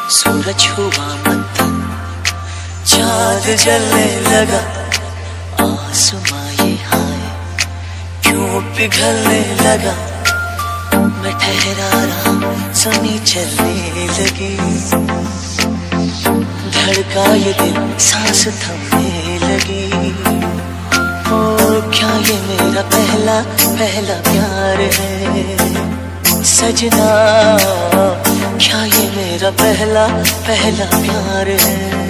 सूरज हुआ मत्थम, चाँद जलने लगा, आसमां ये हाय क्यों पिघलने लगा। मैं ठहरा रहा, ज़मीं चलने लगी, धड़का ये दिल, सांस थमने लगी। ओ क्या ये मेरा पहला पहला प्यार है सजना, क्या ये मेरा पहला पहला प्यार है।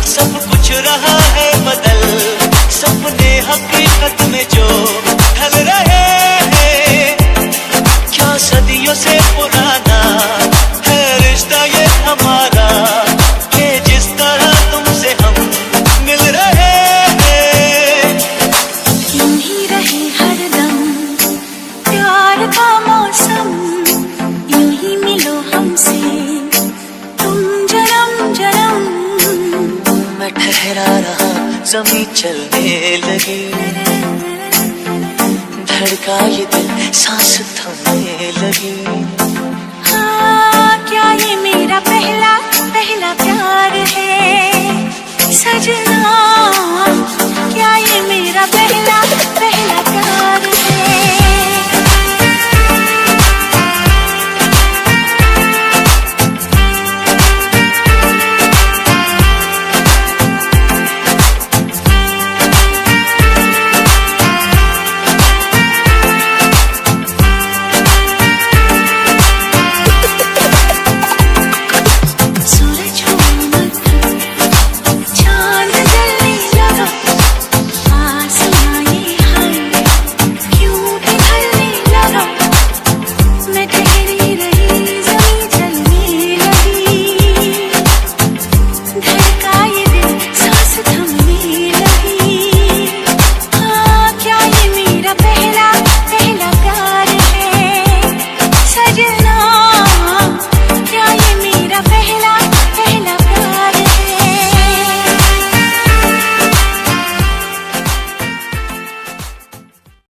सब कुछ रहा है बदल, सपने हकीकत में जो ढल रहे हैं। क्या सदियों से पुराना है रिश्ता ये हमारा, कि जिस तरह तुमसे हम मिल रहे हैं। यूं ही रहे हरदम प्यार का मौसम, यूं ही मिलो हमसे तुम जन्म जन्म। मैं ठहरा रहा, ज़मीं चलने लगी, धड़का ये दिल, सांस थमने लगी।